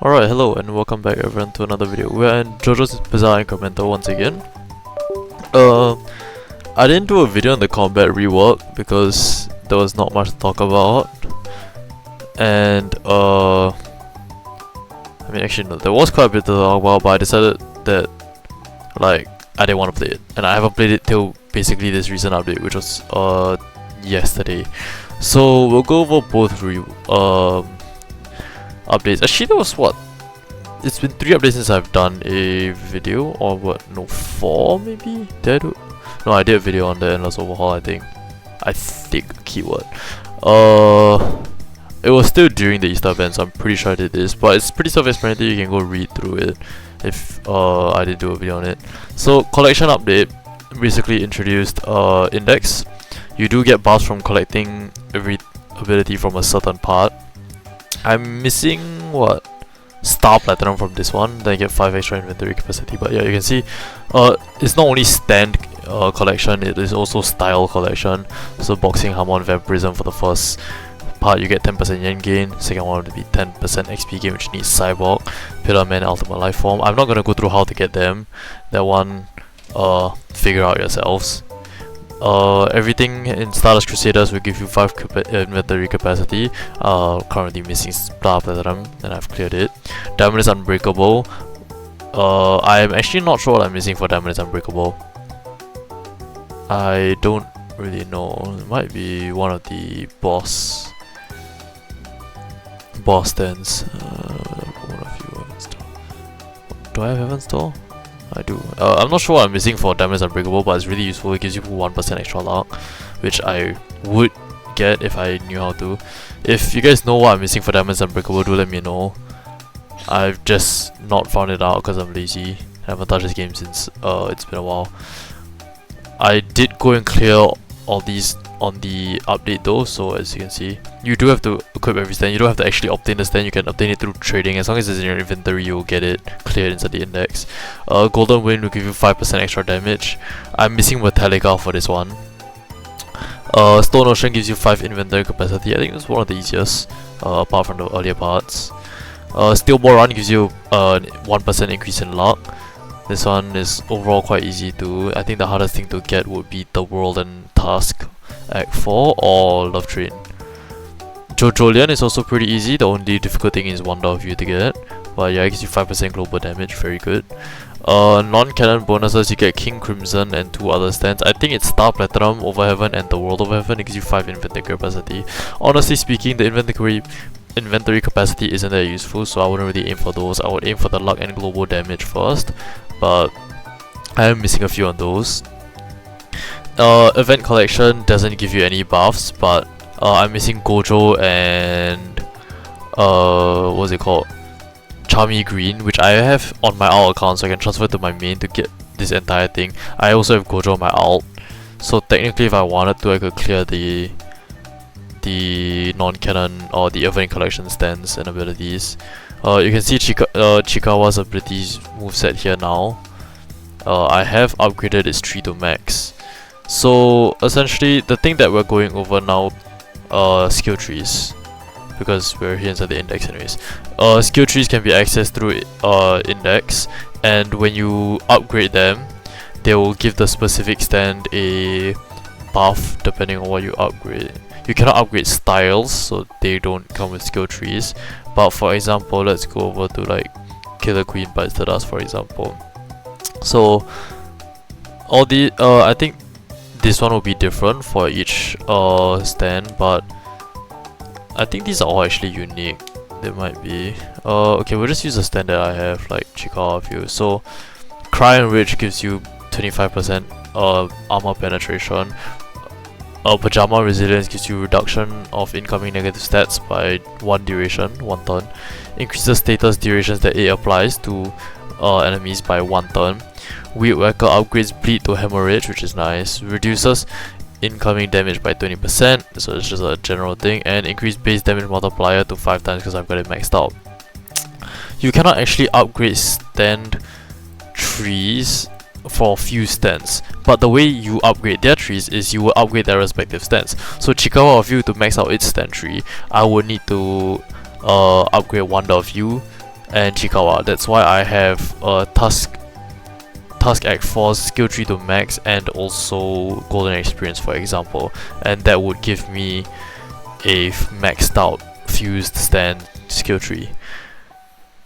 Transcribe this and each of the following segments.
Alright, hello and welcome back everyone to another video. We're in Jojo's Bizarre Incremental once again. I didn't do a video on the combat rework because there was not much to talk about. And I mean actually no, there was quite a bit to talk about, but I decided that like I didn't want to play it. And I haven't played it till basically this recent update, which was yesterday. So we'll go over both updates. Actually there was what? It's been 3 updates since I've done a video, or what? No, 4 maybe? Did I do? No, I did a video on the Endless Overhaul, I think. Keyword. It was still during the Easter event, so I'm pretty sure I did this, but it's pretty self-explanatory, you can go read through it if I did do a video on it. So, collection update basically introduced index. You do get buffs from collecting every ability from a certain part. I'm missing what? Star Platinum from this one, then you get 5 extra inventory capacity. But yeah, you can see it's not only stand collection, it is also style collection. So boxing, Harmon, Vampirism for the first part you get 10% yen gain, second one would be 10% XP gain, which needs Cyborg, Pillar Man, Ultimate Life Form. I'm not gonna go through how to get them, that one figure out yourselves. Everything in Stardust Crusaders will give you 5 inventory capacity. Currently missing Star Platinum, and I've cleared it. Diamond is Unbreakable. I'm actually not sure what I'm missing for Diamond is Unbreakable. I don't really know. It might be one of the boss stands. One of you Heaven's Door. Do I have Heaven's Door? I do. I'm not sure what I'm missing for Diamond is Unbreakable, but it's really useful. It gives you 1% extra luck, which I would get if I knew how to. If you guys know what I'm missing for Diamond is Unbreakable, do let me know. I've just not found it out because I'm lazy. I haven't touched this game since it's been a while. I did go and clear all these on the update though, so as you can see, you do have to equip every stand. You don't have to actually obtain the stand, you can obtain it through trading. As long as it's in your inventory, you'll get it cleared inside the index. Golden Wind will give you 5% extra damage. I'm missing Metallica for this one. Stone Ocean gives you 5 inventory capacity. I think it's one of the easiest, apart from the earlier parts. Steel Ball Run gives you 1% increase in luck. This one is overall quite easy to. I think the hardest thing to get would be the World and Task Act 4 or Love Train. Jojo is also pretty easy. The only difficult thing is Wonder of You to get. But yeah, it gives you 5% global damage, very good. Non-canon bonuses, you get King Crimson and 2 other stands. I think it's Star Platinum, Overheaven and the World of Heaven. It gives you 5 inventory capacity. Honestly speaking, the inventory capacity isn't that useful, so I wouldn't really aim for those. I would aim for the luck and global damage first, but I am missing a few on those. Event collection doesn't give you any buffs, but I'm missing Gojo and what's it called? Charmy Green, which I have on my alt account, so I can transfer to my main to get this entire thing. I also have Gojo on my alt, so technically if I wanted to, I could clear the non-canon or the event collection stands and abilities. You can see Chikawa's abilities moveset here now. I have upgraded its tree to max. So essentially the thing that we're going over now, skill trees, because we're here inside the index anyways. Skill trees can be accessed through index, and when you upgrade them, they will give the specific stand a buff depending on what you upgrade. You cannot upgrade styles, so they don't come with skill trees. But for example, let's go over to like Killer Queen Bites the Dust for example. So all the I think this one will be different for each stand, but I think these are all actually unique. They might be. Okay, we'll just use the stand that I have, like Chikawa View. So Cry and Rage gives you 25% armor penetration. Pajama Resilience gives you reduction of incoming negative stats by 1 turn. Increases status durations that it applies to enemies by 1 turn. Weed Whacker upgrades Bleed to Hemorrhage, which is nice. Reduces incoming damage by 20%, so it's just a general thing. And increase base damage multiplier to 5 times because I've got it maxed out. You cannot actually upgrade stand trees for few stands, but the way you upgrade their trees is you will upgrade their respective stands. So Chikawa of You, to max out its stand tree, I would need to upgrade Wonder of You, and Chikawa. That's why I have a Task Act Force skill tree to max and also golden experience, for example, and that would give me a maxed out fused stand skill tree.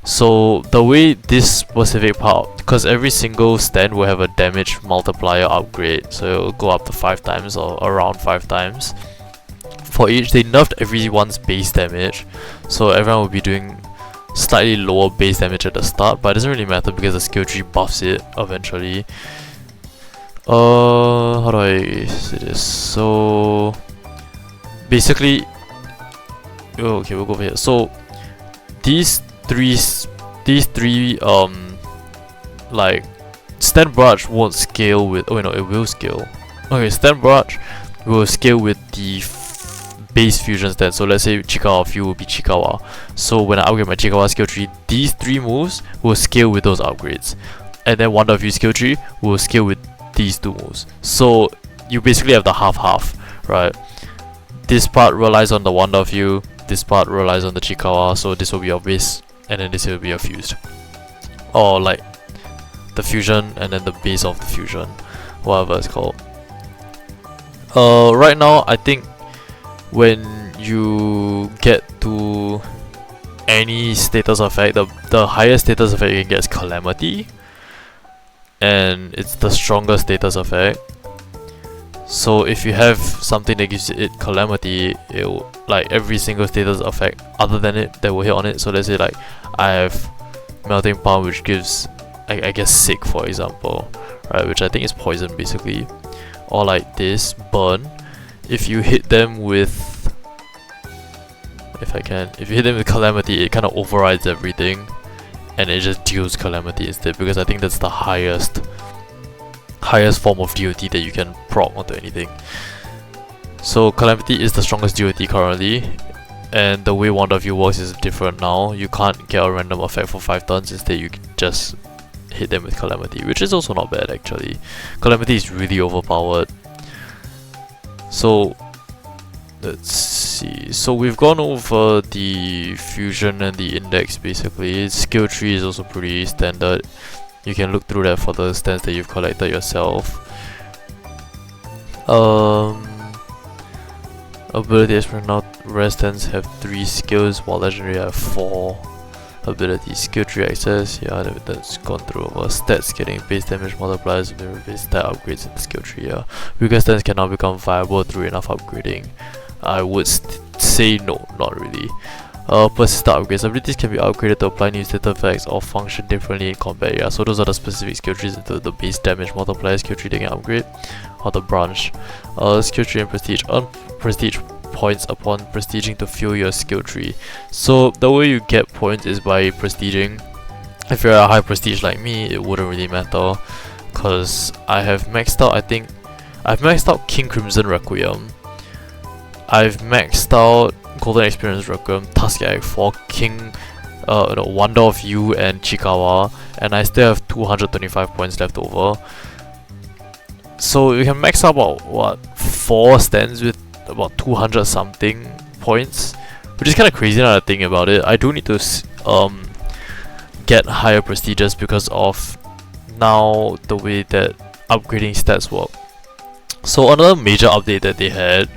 So the way this specific part, because every single stand will have a damage multiplier upgrade, so it'll go up to 5 times or around 5 times. For each, they nerfed everyone's base damage, so everyone will be doing slightly lower base damage at the start, but it doesn't really matter because the skill tree buffs it eventually. How do I say this? So basically, okay, we'll go over here. So these three like stand barrage won't scale with, oh no, it will scale. Okay, stand barrage will scale with the base fusion stand. So let's say Chikawa Fuel will be Chikawa. So when I upgrade my Chikawa skill tree, these 3 moves will scale with those upgrades. And then Wonder View skill tree will scale with these 2 moves. So you basically have the half-half, right? This part relies on the Wonder View, this part relies on the Chikawa, so this will be your base, and then this will be your fused. Or like the fusion and then the base of the fusion, whatever it's called. Right now, I think when you get to any status effect, the highest status effect you can get is Calamity, and it's the strongest status effect. So if you have something that gives it Calamity, it will, like every single status effect other than it that will hit on it. So let's say like I have Melting Palm, which gives I guess Sick, for example, right, which I think is poison basically, or like this Burn. If you hit them with, if you hit them with Calamity, it kind of overrides everything and it just deals Calamity instead, because I think that's the highest form of DOT that you can proc onto anything. So Calamity is the strongest DOT currently, and the way Wonder View works is different now. You can't get a random effect for 5 turns, instead you can just hit them with Calamity, which is also not bad actually. Calamity is really overpowered. So let's see, so we've gone over the fusion and the index basically. Skill tree is also pretty standard. You can look through that for the stands that you've collected yourself. Ability experience, now rare stands have 3 skills while legendary have 4 abilities. Skill tree access, yeah, that's gone through over. Stats getting base damage multipliers with base stat upgrades in the skill tree, yeah. Weaker stands can now become viable through enough upgrading. I would say no, not really. Persistent upgrades. Abilities can be upgraded to apply new stat effects or function differently in combat, yeah. So those are the specific skill trees into the base damage multiplier skill tree they can upgrade, or the branch. Skill tree and prestige. Earn prestige points upon prestiging to fuel your skill tree. So the way you get points is by prestiging. If you're a high prestige like me, it wouldn't really matter, because I have maxed out, I think I've maxed out King Crimson Requiem, I've maxed out Golden Experience Requiem, Task Act for King Wonder of You and Chikawa, and I still have 225 points left over. So you can max out about what, 4 stands with about 200 something points, which is kind of crazy now that I think about it. I do need to get higher prestiges because of now the way that upgrading stats work. So another major update that they had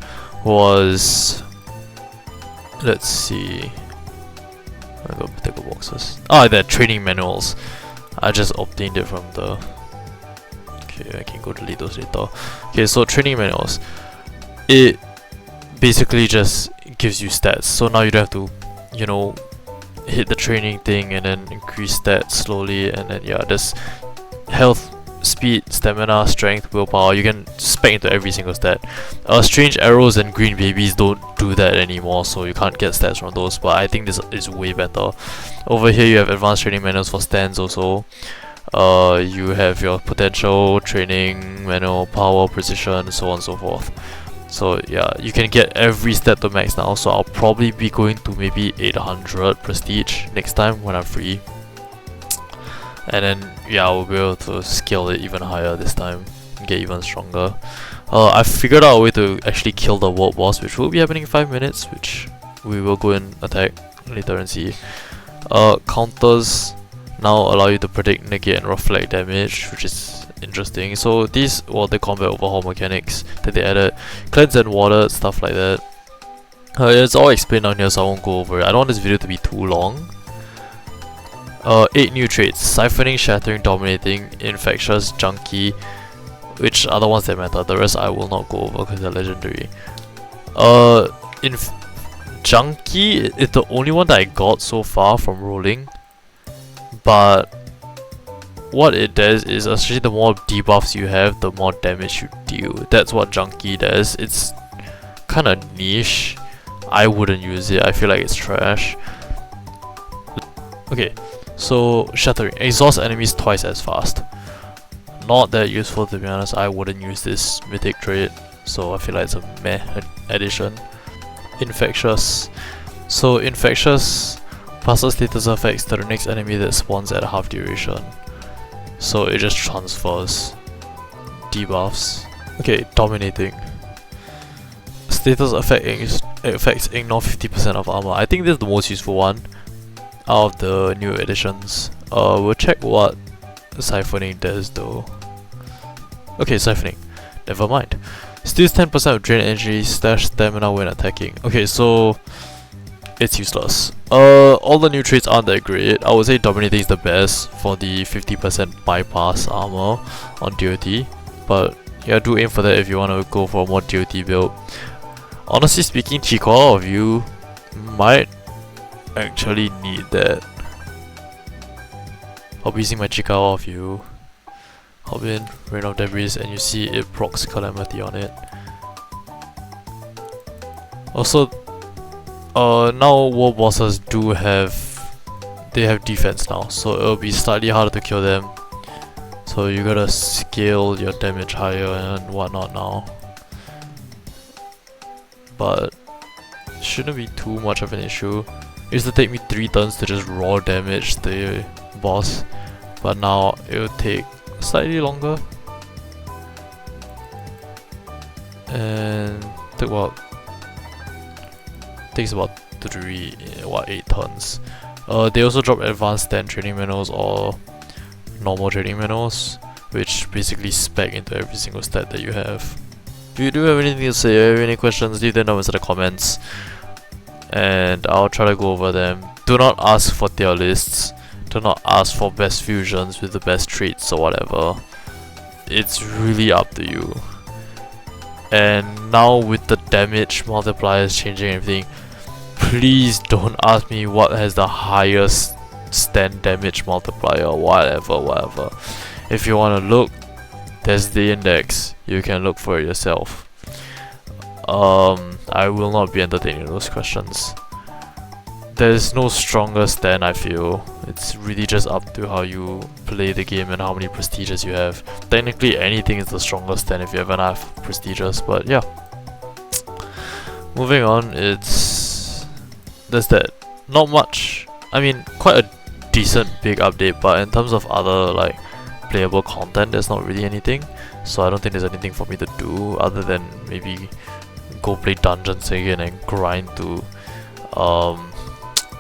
was, let's see, I got potato boxes. The training manuals. I just obtained it from the, okay, I can go delete those later. Okay, so training manuals, it basically just gives you stats. So now you don't have to, you know, hit the training thing and then increase stats slowly, and then yeah, there's health, speed, stamina, strength, willpower. You can spec into every single stat. Strange arrows and green babies don't do that anymore, so you can't get stats from those, but I think this is way better. Over here you have advanced training manuals for stands also. You have your potential training manual, power, precision, so on and so forth. So yeah, you can get every stat to max now, so I'll probably be going to maybe 800 prestige next time when I'm free. And then yeah, I'll be able to scale it even higher this time and get even stronger. I figured out a way to actually kill the world boss, which will be happening in 5 minutes, which we will go and attack later and see. Counters now allow you to predict, negate, and reflect damage, which is interesting. So these were the combat overhaul mechanics that they added. Cleanse and water, stuff like that. It's all explained down here, so I won't go over it. I don't want this video to be too long. 8 new traits: siphoning, shattering, dominating, infectious, junkie, which are the ones that matter. The rest I will not go over because they're legendary. Junkie is the only one that I got so far from rolling, but what it does is actually the more debuffs you have, the more damage you deal. That's what Junkie does. It's kinda niche. I wouldn't use it. I feel like it's trash. Okay, so Shattering. Exhaust enemies twice as fast. Not that useful, to be honest. I wouldn't use this mythic trait, so I feel like it's a meh addition. Infectious. So Infectious passes status effects to the next enemy that spawns at half duration. So it just transfers debuffs. Okay, Dominating. Status effects ignore 50% of armor. I think this is the most useful one out of the new additions. We'll check what Siphoning does though. Okay, Siphoning. Never mind. Steals 10% of drain energy, stash stamina when attacking. Okay, so it's useless. All the new traits aren't that great. I would say Dominating is the best for the 50% bypass armor on DOT. But yeah, do aim for that if you want to go for a more DOT build. Honestly speaking, Chikawa of you might actually need that. I'll be using my Chikawa of you. Hop in, Rain of Debris, and you see it procs Calamity on it. Also, now war bosses do have defense now, so it'll be slightly harder to kill them. So you gotta scale your damage higher and whatnot now. But shouldn't be too much of an issue. It used to take me 3 turns to just raw damage the boss, but now it'll take slightly longer. And takes about 8 turns. They also drop advanced stand training manuals or normal training manuals, which basically spec into every single stat that you have. If you do have anything to say or have any questions, leave them down in the comments and I'll try to go over them. Do not ask for tier lists. Do not ask for best fusions with the best traits or whatever. It's really up to you. And now with the damage multipliers changing everything, please don't ask me what has the highest stand damage multiplier or whatever. If you want to look, there's the index. You can look for it yourself. I will not be entertaining those questions. There's no stronger stand, I feel. It's really just up to how you play the game and how many prestiges you have. Technically anything is the strongest stand if you have enough prestiges, but yeah. Moving on, there's that. Not much. I mean, quite a decent big update, but in terms of other like playable content, there's not really anything. So I don't think there's anything for me to do other than maybe go play dungeons again and grind to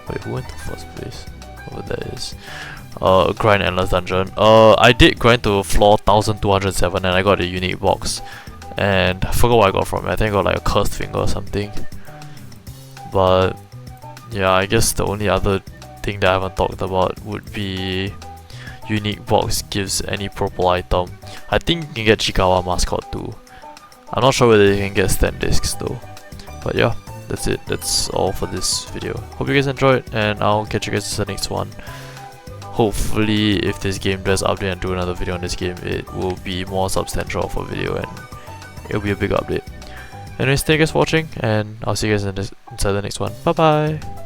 wait, who went to first place? Over there is grind endless dungeon. I did grind to floor 1207 and I got a unique box, and I forgot what I got from it. I think I got like a cursed finger or something. But yeah, I guess the only other thing that I haven't talked about would be unique box gives any purple item. I think you can get Chikawa mascot too. I'm not sure whether you can get stand discs though. But yeah, that's it. That's all for this video. Hope you guys enjoyed, and I'll catch you guys in the next one. Hopefully, if this game does update and do another video on this game, it will be more substantial for video and it'll be a big update. Anyways, thank you guys for watching, and I'll see you guys inside the next one. Bye bye!